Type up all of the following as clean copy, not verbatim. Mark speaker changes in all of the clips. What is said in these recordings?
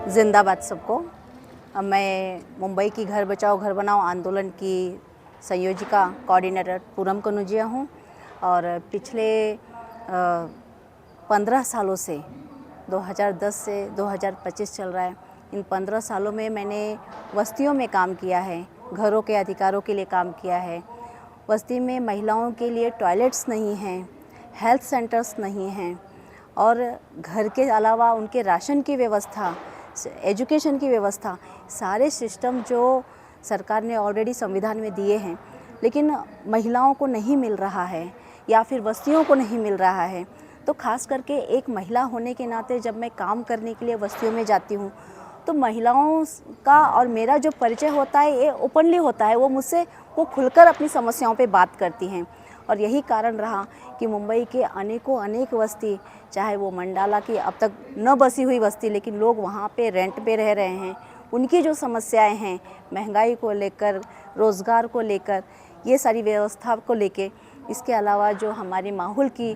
Speaker 1: जिंदाबाद सबको। मैं मुंबई की घर बचाओ घर बनाओ आंदोलन की संयोजिका कोऑर्डिनेटर पूनम कनुजिया हूँ और पिछले 15 सालों से 2010 से 2025 चल रहा है। इन 15 सालों में मैंने बस्तियों में काम किया है, घरों के अधिकारों के लिए काम किया है। बस्ती में महिलाओं के लिए टॉयलेट्स नहीं हैं, हेल्थ सेंटर्स नहीं हैं और घर के अलावा उनके राशन की व्यवस्था, एजुकेशन की व्यवस्था, सारे सिस्टम जो सरकार ने ऑलरेडी संविधान में दिए हैं, लेकिन महिलाओं को नहीं मिल रहा है या फिर बस्तियों को नहीं मिल रहा है। तो ख़ास करके एक महिला होने के नाते जब मैं काम करने के लिए बस्तियों में जाती हूँ तो महिलाओं का और मेरा जो परिचय होता है ये ओपनली होता है। वो खुलकर अपनी समस्याओं पे बात करती हैं और यही कारण रहा कि मुंबई के अनेक बस्ती, चाहे वो मंडाला की अब तक न बसी हुई बस्ती, लेकिन लोग वहाँ पे रेंट पे रह रहे हैं, उनकी जो समस्याएं हैं महंगाई को लेकर, रोज़गार को लेकर, ये सारी व्यवस्था को लेके, इसके अलावा जो हमारी माहौल की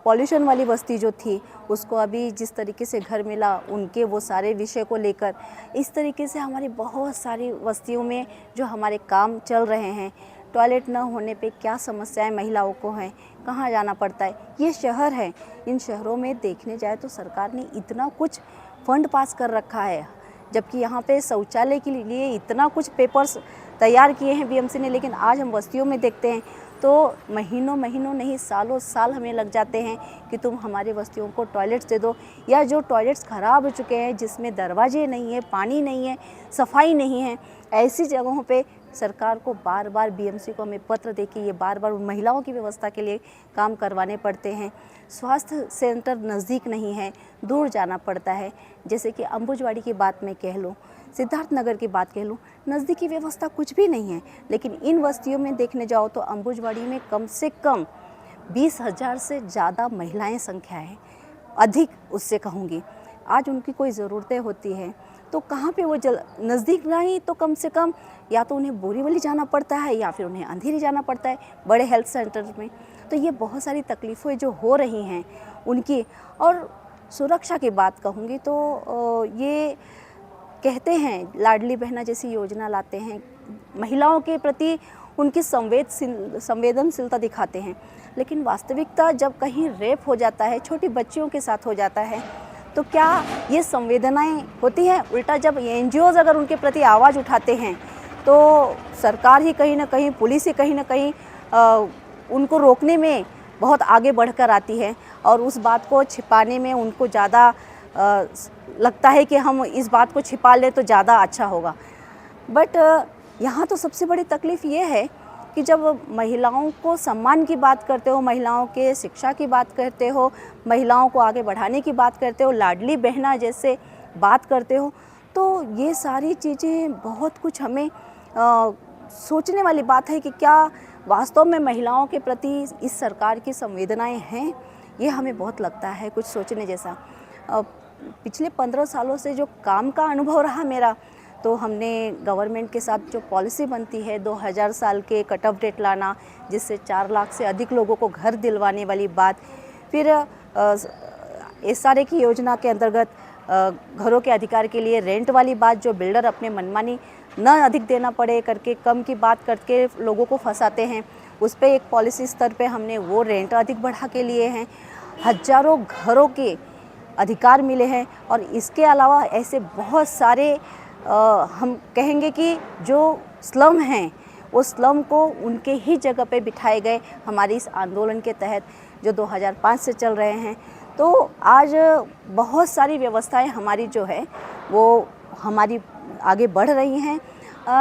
Speaker 1: पॉल्यूशन वाली बस्ती जो थी उसको अभी जिस तरीके से घर मिला, उनके वो सारे विषय को लेकर, इस तरीके से हमारी बहुत सारी बस्तियों में जो हमारे काम चल रहे हैं। टॉयलेट न होने पे क्या समस्याएं महिलाओं को हैं, कहाँ जाना पड़ता है, ये शहर है। इन शहरों में देखने जाए तो सरकार ने इतना कुछ फंड पास कर रखा है, जबकि यहाँ पे शौचालय के लिए इतना कुछ पेपर्स तैयार किए हैं बीएमसी ने, लेकिन आज हम बस्तियों में देखते हैं तो महीनों नहीं सालों साल हमें लग जाते हैं कि तुम हमारी बस्तियों को टॉयलेट्स दे दो, या जो टॉयलेट्स ख़राब हो चुके हैं जिसमें दरवाजे नहीं है, पानी नहीं है, सफाई नहीं है, ऐसी जगहों पे सरकार को बार बीएमसी को हमें पत्र दे के ये बार उन महिलाओं की व्यवस्था के लिए काम करवाने पड़ते हैं। स्वास्थ्य सेंटर नज़दीक नहीं है, दूर जाना पड़ता है। जैसे कि अंबुजवाड़ी की बात मैं कह लूँ, सिद्धार्थ नगर की बात कह लूँ, नज़दीकी व्यवस्था कुछ भी नहीं है। लेकिन इन बस्तियों में देखने जाओ तो अंबुजवाड़ी में कम से कम 20,000 से ज़्यादा महिलाएं संख्या है, अधिक उससे कहूँगी। आज उनकी कोई ज़रूरतें होती हैं तो कहाँ पे वो नज़दीक नहीं तो कम से कम या तो उन्हें बोरीवली जाना पड़ता है या फिर उन्हें अंधेरी जाना पड़ता है बड़े हेल्थ सेंटर में। तो ये बहुत सारी तकलीफ़ें जो हो रही हैं उनकी। और सुरक्षा की बात कहूँगी तो ये कहते हैं लाडली बहना जैसी योजना लाते हैं, महिलाओं के प्रति उनकी संवेदनशीलता दिखाते हैं, लेकिन वास्तविकता जब कहीं रेप हो जाता है, छोटी बच्चियों के साथ हो जाता है, तो क्या ये संवेदनाएं होती हैं? उल्टा जब एनजीओज अगर उनके प्रति आवाज़ उठाते हैं तो सरकार ही कहीं ना कहीं, पुलिस ही कहीं ना कहीं उनको रोकने में बहुत आगे बढ़कर आती है और उस बात को छिपाने में उनको ज़्यादा लगता है कि हम इस बात को छिपा लें तो ज़्यादा अच्छा होगा। बट यहाँ तो सबसे बड़ी तकलीफ़ ये है कि जब महिलाओं को सम्मान की बात करते हो, महिलाओं के शिक्षा की बात करते हो, महिलाओं को आगे बढ़ाने की बात करते हो, लाडली बहना जैसे बात करते हो, तो ये सारी चीज़ें बहुत कुछ हमें सोचने वाली बात है कि क्या वास्तव में महिलाओं के प्रति इस सरकार की संवेदनाएं हैं। ये हमें बहुत लगता है कुछ सोचने जैसा। पिछले 15 सालों से जो काम का अनुभव रहा मेरा, तो हमने गवर्नमेंट के साथ जो पॉलिसी बनती है 2000 साल के कट ऑफ डेट लाना, जिससे 4 लाख से अधिक लोगों को घर दिलवाने वाली बात, फिर SRA की योजना के अंतर्गत घरों के अधिकार के लिए रेंट वाली बात, जो बिल्डर अपने मनमानी न अधिक देना पड़े करके कम की बात करके लोगों को फंसाते हैं, उस पर एक पॉलिसी स्तर पे हमने वो रेंट अधिक बढ़ा के लिए हैं। हजारों घरों के अधिकार मिले हैं और इसके अलावा ऐसे बहुत सारे हम कहेंगे कि जो स्लम हैं वो स्लम को उनके ही जगह पे बिठाए गए हमारी इस आंदोलन के तहत जो 2005 से चल रहे हैं। तो आज बहुत सारी व्यवस्थाएं हमारी जो है वो हमारी आगे बढ़ रही हैं,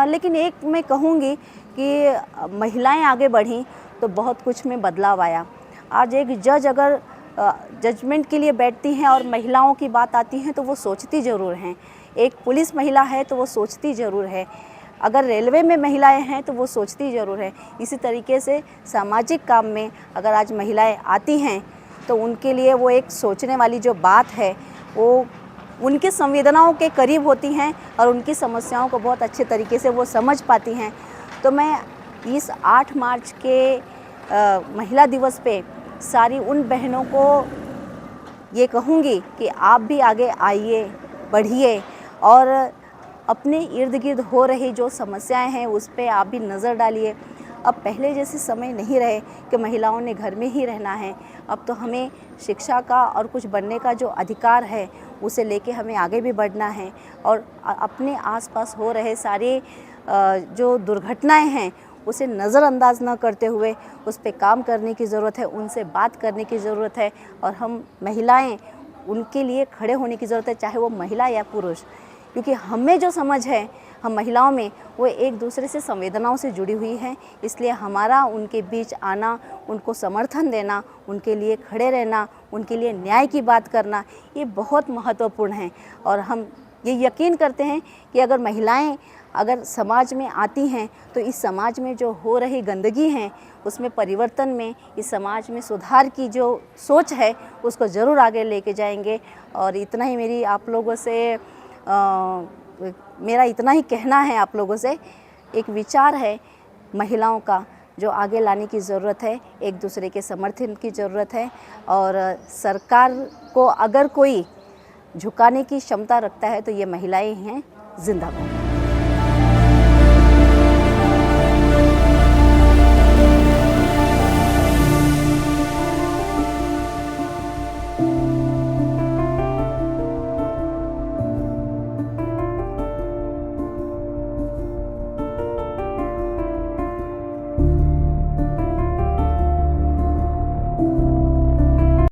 Speaker 1: लेकिन एक मैं कहूँगी कि महिलाएं आगे बढ़ीं तो बहुत कुछ में बदलाव आया। आज एक जज अगर जजमेंट के लिए बैठती हैं और महिलाओं की बात आती है तो वो सोचती ज़रूर हैं। एक पुलिस महिला है तो वो सोचती ज़रूर है, अगर रेलवे में महिलाएं हैं तो वो सोचती ज़रूर है। इसी तरीके से सामाजिक काम में अगर आज महिलाएं आती हैं तो उनके लिए वो एक सोचने वाली जो बात है वो उनकी संवेदनाओं के करीब होती हैं और उनकी समस्याओं को बहुत अच्छे तरीके से वो समझ पाती हैं। तो मैं इस 8 मार्च के महिला दिवस पे सारी उन बहनों को ये कहूँगी कि आप भी आगे आइए, बढ़िए और अपने इर्द गिर्द हो रही जो समस्याएं हैं उस पे आप भी नज़र डालिए। अब पहले जैसे समय नहीं रहे कि महिलाओं ने घर में ही रहना है। अब तो हमें शिक्षा का और कुछ बनने का जो अधिकार है उसे लेके हमें आगे भी बढ़ना है और अपने आसपास हो रहे सारे जो दुर्घटनाएं हैं उसे नज़रअंदाज न करते हुए उस पे काम करने की ज़रूरत है, उनसे बात करने की ज़रूरत है और हम महिलाएं उनके लिए खड़े होने की ज़रूरत है, चाहे वो महिला या पुरुष। क्योंकि हमें जो समझ है हम महिलाओं में वो एक दूसरे से संवेदनाओं से जुड़ी हुई हैं, इसलिए हमारा उनके बीच आना, उनको समर्थन देना, उनके लिए खड़े रहना, उनके लिए न्याय की बात करना ये बहुत महत्वपूर्ण है। और हम ये यकीन करते हैं कि अगर महिलाएं अगर समाज में आती हैं तो इस समाज में जो हो रही गंदगी है उसमें परिवर्तन में, इस समाज में सुधार की जो सोच है उसको ज़रूर आगे लेके जाएंगे। और इतना ही मेरी आप लोगों से मेरा इतना ही कहना है, आप लोगों से एक विचार है महिलाओं का जो आगे लाने की ज़रूरत है, एक दूसरे के समर्थन की ज़रूरत है और सरकार को अगर कोई झुकाने की क्षमता रखता है तो ये महिलाएं हैं। जिंदाबाद।